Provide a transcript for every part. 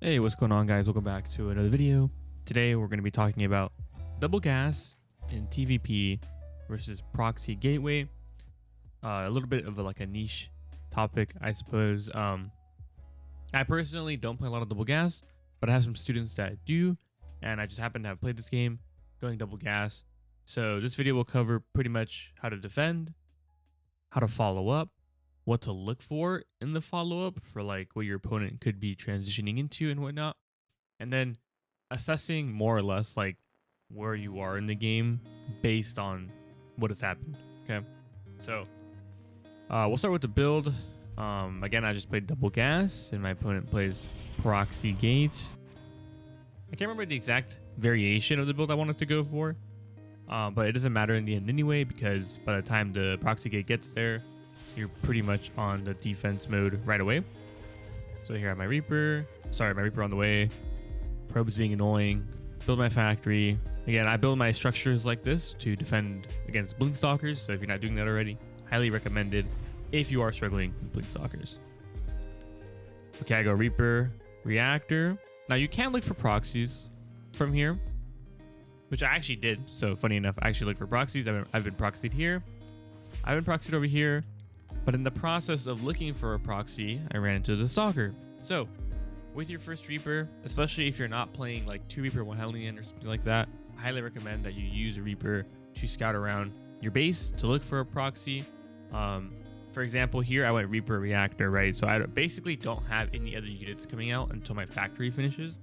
Hey, what's going on, guys? Welcome back to another video. Today we're going to be talking about double gas in TvP versus proxy gateway. A little bit of like a niche topic, I suppose. I personally don't play a lot of double gas, but I have some students that do, and I just happen to have played this game going double gas. So this video will cover pretty much how to defend, how to follow up, what to look for in the follow-up for like what your opponent could be transitioning into and whatnot, and then assessing more or less like where you are in the game based on what has happened. Okay, so we'll start with the build. Again, I just played double gas and my opponent plays proxy gate. I can't remember the exact variation of the build I wanted to go for, but it doesn't matter in the end anyway, because by the time the proxy gate gets there, you're pretty much on the defense mode right away. So here I have my Reaper. Sorry, my Reaper on the way. Probes being annoying. Build my factory. Again, I build my structures like this to defend against blink stalkers. So if you're not doing that already, highly recommended if you are struggling with blink stalkers. Okay, I go Reaper, Reactor. Now you can look for proxies from here, which I actually did. So funny enough, I actually looked for proxies. I've been proxied here. I've been proxied over here. But in the process of looking for a proxy, I ran into the stalker. So with your first Reaper, especially if you're not playing like 2 Reaper 1 Hellion or something like that, I highly recommend that you use a Reaper to scout around your base to look for a proxy. For example, here I went Reaper Reactor, right? So I basically don't have any other units coming out until my factory finishes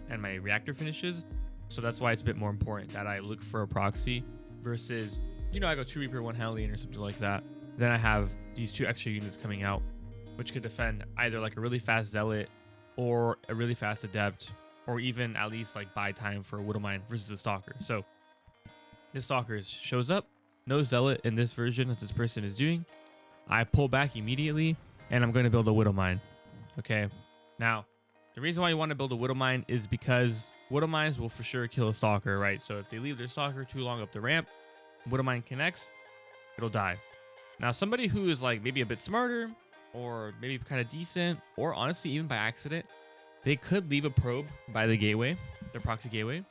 and my reactor finishes. So that's why it's a bit more important that I look for a proxy versus, you know, I go 2 Reaper 1 Hellion or something like that. Then I have these 2 extra units coming out, which could defend either like a really fast Zealot or a really fast Adept, or even at least like buy time for a Widowmine versus a Stalker. So this Stalker shows up, no Zealot in this version that this person is doing. I pull back immediately, and I'm going to build a Widowmine. Okay, now the reason why you want to build a Widowmine is because Widowmines will for sure kill a Stalker, right? So if they leave their Stalker too long up the ramp, Widowmine connects, it'll die. Now, somebody who is like maybe a bit smarter or maybe kind of decent, or honestly even by accident, they could leave a probe by the gateway, their proxy gateway.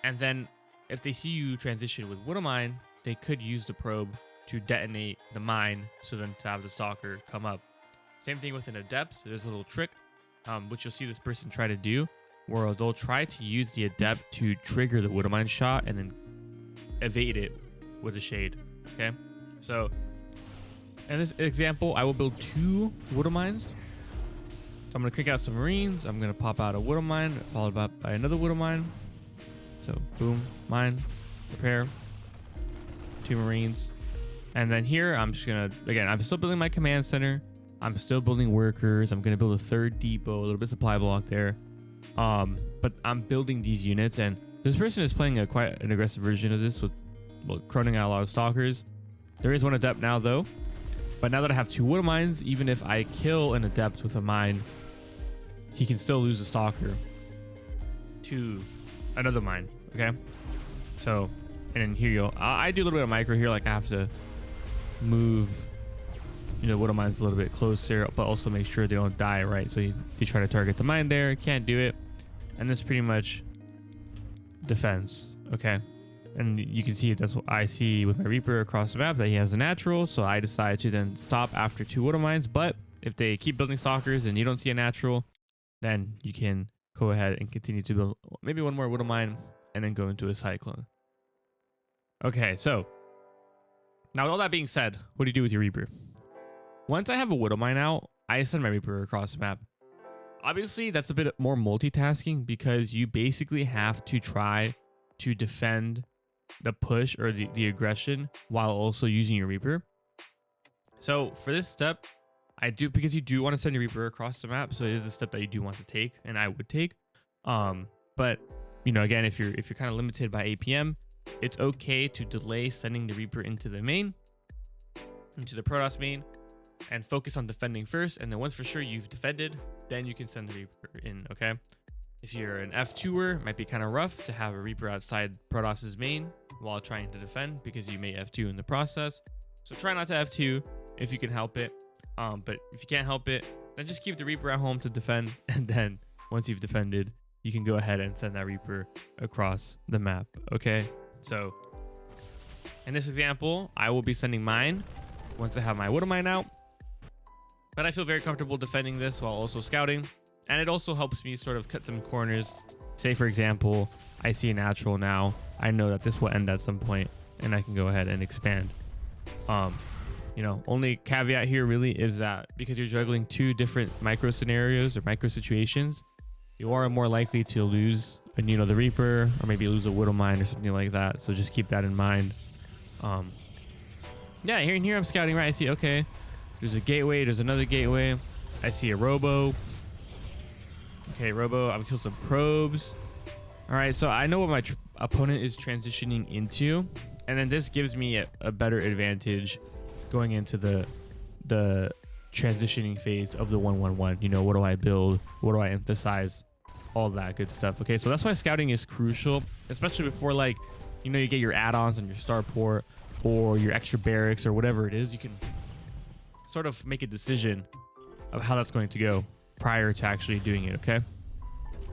And then if they see you transition with Widowmine, they could use the probe to detonate the mine, so then to have the Stalker come up. Same thing with an Adept. There's a little trick, which you'll see this person try to do, where they'll try to use the Adept to trigger the Widowmine shot and then evade it with a Shade. Okay, so in this example, I will build 2 Widowmines. So I'm going to kick out some Marines. I'm going to pop out a Widowmine, followed by another Widowmine. So boom, mine, repair, 2 Marines. And then here, I'm just going to, again, I'm still building my command center. I'm still building workers. I'm going to build a 3rd depot, a little bit of supply block there. But I'm building these units, and this person is playing quite an aggressive version of this with, well, croning out a lot of Stalkers. There is one Adept now, though. But now that I have 2 Widowmines, even if I kill an Adept with a mine, he can still lose a Stalker to another mine, okay? So, and then here you go. I do a little bit of micro here, like I have to move, you know, Widowmines a little bit closer, but also make sure they don't die, right? So you try to target the mine there, can't do it. And this pretty much defense, okay? And you can see that's what I see with my Reaper across the map, that he has a natural. So I decide to then stop after 2 Widowmines. But if they keep building Stalkers and you don't see a natural, then you can go ahead and continue to build maybe 1 more Widowmine and then go into a Cyclone. Okay, so now with all that being said, what do you do with your Reaper? Once I have a Widowmine out, I send my Reaper across the map. Obviously, that's a bit more multitasking because you basically have to try to defend the push or the aggression while also using your Reaper. So for this step, because you do want to send your Reaper across the map, so it is a step that you do want to take, and I would take. But you know, again, if you're kind of limited by APM, it's okay to delay sending the Reaper into the main, into the Protoss main, and focus on defending first. And then once for sure you've defended, then you can send the Reaper in. Okay. If you're an F2er, it might be kind of rough to have a Reaper outside Protoss's main while trying to defend, because you may F2 in the process. So try not to F2 if you can help it. But if you can't help it, then just keep the Reaper at home to defend, and then once you've defended, you can go ahead and send that Reaper across the map. Okay, so in this example, I will be sending mine once I have my Widow Mine out. But I feel very comfortable defending this while also scouting. And it also helps me sort of cut some corners. Say, for example, I see a natural now. I know that this will end at some point, and I can go ahead and expand. You know, only caveat here really is that because you're juggling two different micro scenarios or micro situations, you are more likely to lose, you know, the Reaper, or maybe lose a Widow Mine or something like that. So just keep that in mind. Yeah, here I'm scouting, right? I see, okay, there's a gateway, there's another gateway. I see a Robo. Okay, Robo, I'm gonna kill some probes. All right, so I know what my opponent is transitioning into, and then this gives me a better advantage going into the transitioning phase of the 1-1-1. You know, what do I build? What do I emphasize? All that good stuff. Okay, so that's why scouting is crucial, especially before, like, you know, you get your add-ons on your starport or your extra barracks or whatever it is. You can sort of make a decision of how that's going to go prior to actually doing it. Okay,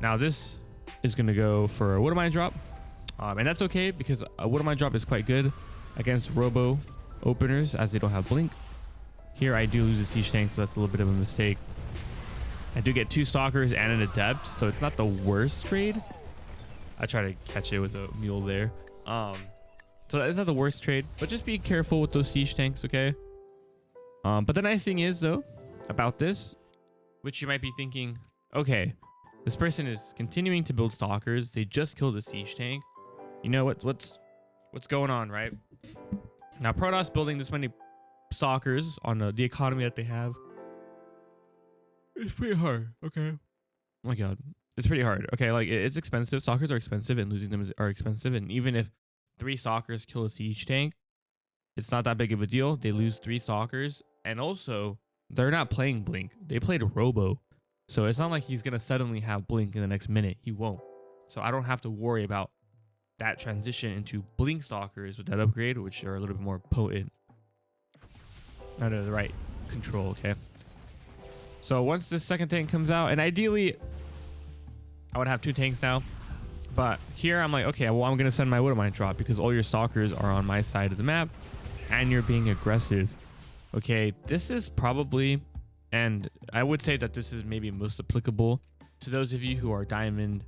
now this is going to go for a Widow Mine drop, and that's okay because a Widow Mine drop is quite good against Robo openers as they don't have blink. Here I do lose a siege tank, so that's a little bit of a mistake. I do get 2 stalkers and an adept, so it's not the worst trade. I try to catch it with a mule there. So it's not the worst trade, but just be careful with those siege tanks, okay? But the nice thing is, though, about this, which you might be thinking, okay, this person is continuing to build stalkers. They just killed a siege tank. You know what's going on, right? Now Protoss building this many stalkers on the economy that they have, it's pretty hard. Okay, oh my god, it's pretty hard. Okay, like it's expensive. Stalkers are expensive, and losing them are expensive. And even if 3 stalkers kill a siege tank, it's not that big of a deal. They lose 3 stalkers, and also they're not playing blink. They played Robo, so it's not like he's gonna suddenly have blink in the next minute. He won't. So I don't have to worry about that transition into blink stalkers with that upgrade, which are a little bit more potent under the right control. Okay. So once this second tank comes out, and ideally I would have 2 tanks now, but here I'm like, okay, well, I'm going to send my Widow Mine drop because all your stalkers are on my side of the map and you're being aggressive. Okay, this is probably, and I would say that this is maybe most applicable to those of you who are Diamond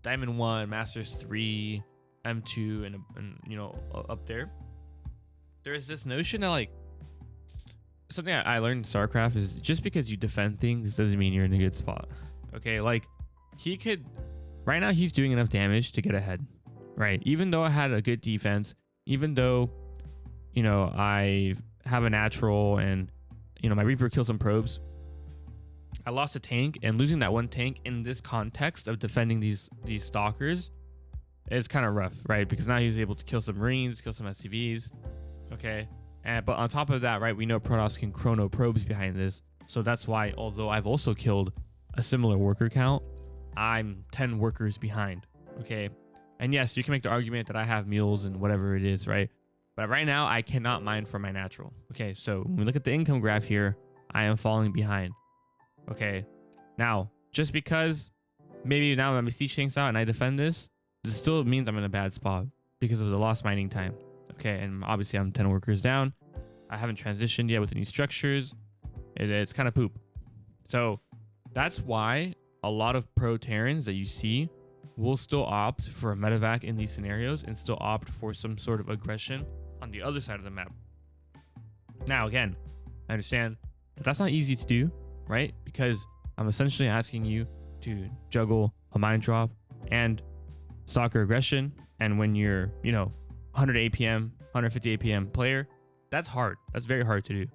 1, Masters 3, M2, and you know, up there. There's this notion that, like, something I learned in Starcraft is just because you defend things doesn't mean you're in a good spot. Okay, like he could, right now he's doing enough damage to get ahead, right? Even though I had a good defense, even though, you know, I have a natural and, you know, my Reaper kills some probes, I lost a tank, and losing that 1 tank in this context of defending these stalkers is kind of rough, right? Because now he's able to kill some Marines, kill some SCVs, okay? But on top of that, right, we know Protoss can chrono probes behind this. So that's why, although I've also killed a similar worker count, I'm 10 workers behind, okay? And yes, you can make the argument that I have mules and whatever it is, right? But right now, I cannot mine for my natural. Okay, so when we look at the income graph here, I am falling behind. Okay, now, just because maybe now my siege tank's out and I defend this still means I'm in a bad spot because of the lost mining time. Okay, and obviously I'm 10 workers down. I haven't transitioned yet with any structures. It's kind of poop. So that's why a lot of pro Terrans that you see will still opt for a medevac in these scenarios and still opt for some sort of aggression on the other side of the map. Now, again, I understand that that's not easy to do, right? Because I'm essentially asking you to juggle a mine drop and stalker aggression. And when you're, you know, 100 APM, 150 APM player, that's hard. That's very hard to do.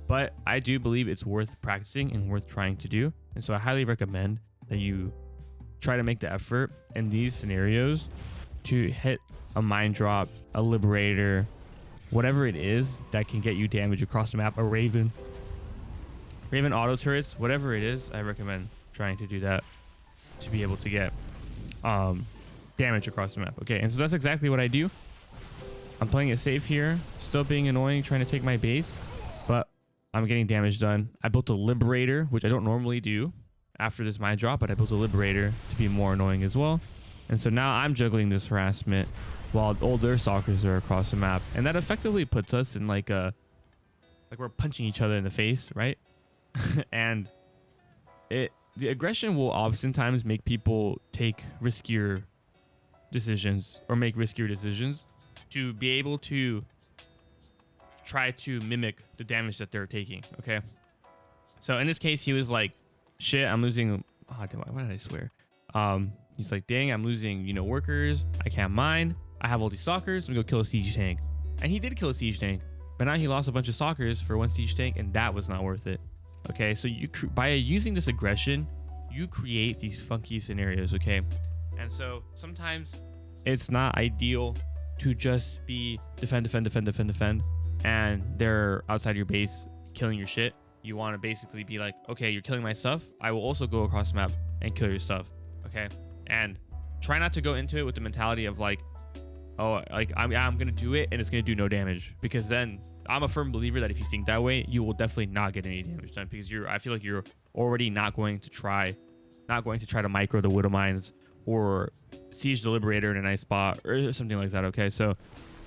But I do believe it's worth practicing and worth trying to do. And so I highly recommend that you try to make the effort in these scenarios to hit a mine drop, a liberator, whatever it is that can get you damage across the map, a Raven auto turrets, whatever it is. I recommend trying to do that to be able to get damage across the map. Okay, and so that's exactly what I do. I'm playing it safe here, still being annoying, trying to take my base, but I'm getting damage done. I built a liberator, which I don't normally do, after this mine drop, but I built a liberator to be more annoying as well. And so now I'm juggling this harassment while all their stalkers are across the map. And that effectively puts us in like we're punching each other in the face, right? And the aggression will oftentimes make people take riskier decisions or make riskier decisions to be able to try to mimic the damage that they're taking. Okay. So in this case, he was like, shit, I'm losing. Why did I swear? He's like, dang, I'm losing, you know, workers. I can't mine. I have all these stalkers. I'm gonna go kill a siege tank. And he did kill a siege tank, but now he lost a bunch of stalkers for one siege tank, and that was not worth it. Okay, so by using this aggression, you create these funky scenarios. Okay, and so sometimes it's not ideal to just be defend, and they're outside your base killing your shit. You want to basically be like, okay, you're killing my stuff. I will also go across the map and kill your stuff. Okay, and try not to go into it with the mentality of like, oh, like I'm gonna do it and it's gonna do no damage, because then I'm a firm believer that if you think that way, you will definitely not get any damage done, because I feel like you're already not going to try to micro the widow mines or siege the liberator in a nice spot or something like that. Okay, so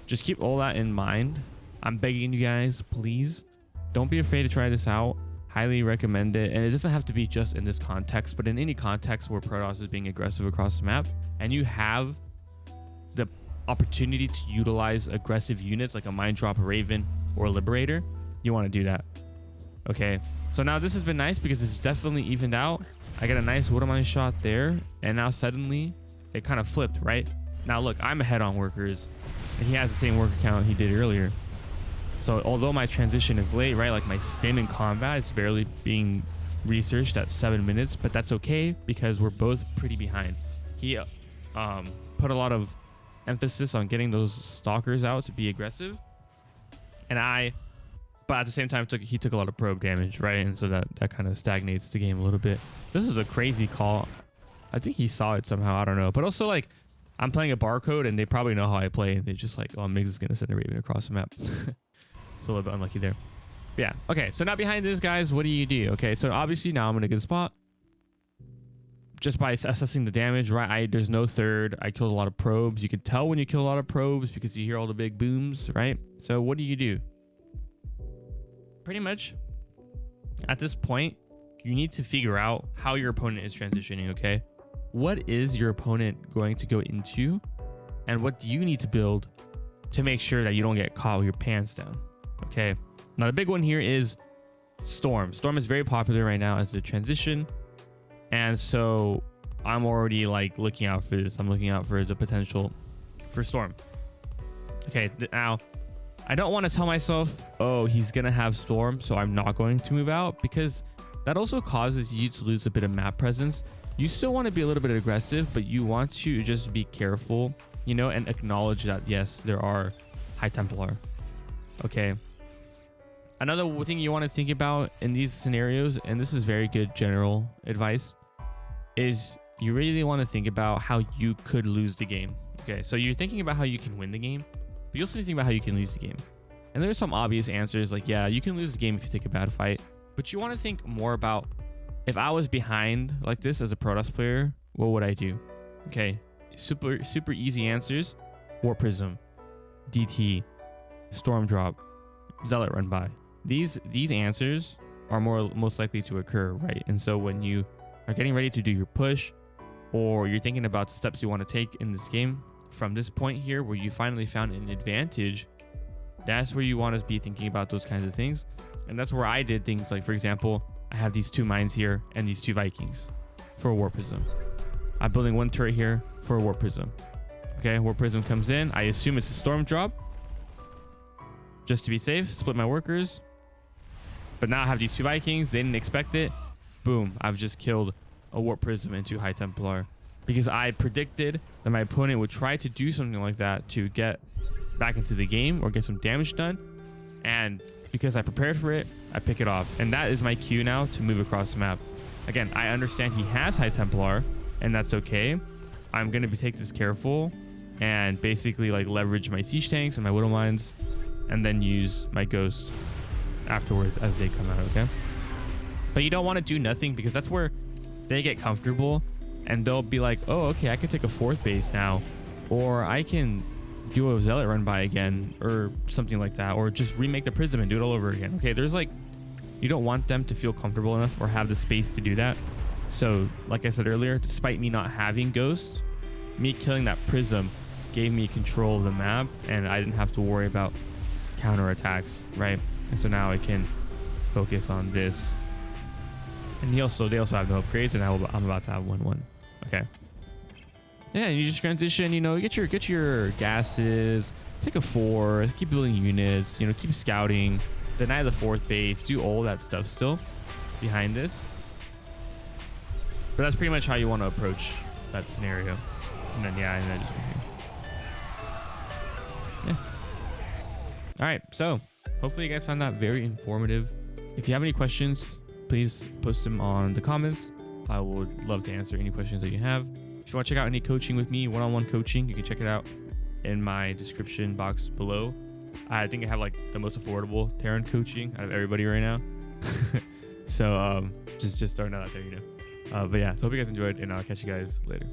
just keep all that in mind. I'm begging you guys, please don't be afraid to try this out. Highly recommend it. And it doesn't have to be just in this context, but in any context where Protoss is being aggressive across the map and you have the opportunity to utilize aggressive units like a mine drop, a raven, or a liberator, you want to do that. Okay, so now this has been nice because it's definitely evened out. I got a nice widow mine shot there, and now suddenly it kind of flipped, right? Now look, I'm ahead on workers and he has the same worker count he did earlier. So although my transition is late, right, like my stim in combat is barely being researched at 7 minutes, but that's okay because we're both pretty behind. He put a lot of emphasis on getting those stalkers out to be aggressive, and but at the same time he took a lot of probe damage, right? And so that kind of stagnates the game a little bit. This is a crazy call. I think he saw it somehow, I don't know. But also, like, I'm playing a barcode and they probably know how I play, and they just like, oh, Migs is gonna send a raven across the map. It's a little bit unlucky there. But yeah, okay, so now behind this, guys, what do you do? Okay, so obviously now I'm in a good spot just by assessing the damage, right? There's no third. I killed a lot of probes. You can tell when you kill a lot of probes because you hear all the big booms, right? So what do you do? Pretty much at this point, you need to figure out how your opponent is transitioning. Okay, what is your opponent going to go into, and what do you need to build to make sure that you don't get caught with your pants down? Okay, now the big one here is Storm. Storm is very popular right now as a transition, and so I'm already like looking out for this. I'm looking out for the potential for Storm. Okay, now I don't want to tell myself, oh, he's gonna have Storm, so I'm not going to move out, because that also causes you to lose a bit of map presence. You still want to be a little bit aggressive, but you want to just be careful, you know, and acknowledge that yes, there are High Templar. Okay, another thing you want to think about in these scenarios, and this is very good general advice, is you really want to think about how you could lose the game. Okay, so you're thinking about how you can win the game, but you also need to think about how you can lose the game. And there's some obvious answers like, yeah, you can lose the game if you take a bad fight, but you want to think more about, if I was behind like this as a Protoss player, what would I do? Okay, super easy answers: War Prism, DT, Storm Drop, Zealot Run By. These answers are most likely to occur, right? And so when you are getting ready to do your push, or you're thinking about the steps you want to take in this game, from this point here where you finally found an advantage, that's where you want to be thinking about those kinds of things. And that's where I did things like, for example, I have these 2 mines here and these 2 Vikings for a War Prism. I'm building 1 turret here for a War Prism. Okay, War Prism comes in. I assume it's a Storm Drop, just to be safe. Split my workers. But now I have these 2 Vikings. They didn't expect it. Boom, I've just killed a Warp Prism and 2 High Templar, because I predicted that my opponent would try to do something like that to get back into the game or get some damage done. And because I prepared for it, I pick it off. And that is my cue now to move across the map. Again, I understand he has High Templar, and that's okay. I'm going to take this careful and basically like leverage my siege tanks and my widow mines, and then use my ghost afterwards as they come out. Okay, but you don't want to do nothing, because that's where they get comfortable and they'll be like, oh, okay, I can take a 4th base now, or I can do a zealot run by again, or something like that, or just remake the prism and do it all over again. Okay, there's like, you don't want them to feel comfortable enough or have the space to do that. So like I said earlier, despite me not having ghosts, me killing that prism gave me control of the map, and I didn't have to worry about counterattacks, right? And so now I can focus on this. And they also have no upgrades, and I'm about to have 1-1. Okay. Yeah, you just transition, you know, get your gases, take a 4th, keep building units, you know, keep scouting, deny the 4th base, do all that stuff still behind this. But that's pretty much how you want to approach that scenario. And then and then just yeah. All right, so hopefully you guys found that very informative. If you have any questions, please post them on the comments. I would love to answer any questions that you have. If you want to check out any coaching with me, one-on-one coaching, you can check it out in my description box below. I think I have like the most affordable Terran coaching out of everybody right now. So just throwing that out there, you know. But yeah, so hope you guys enjoyed, and I'll catch you guys later.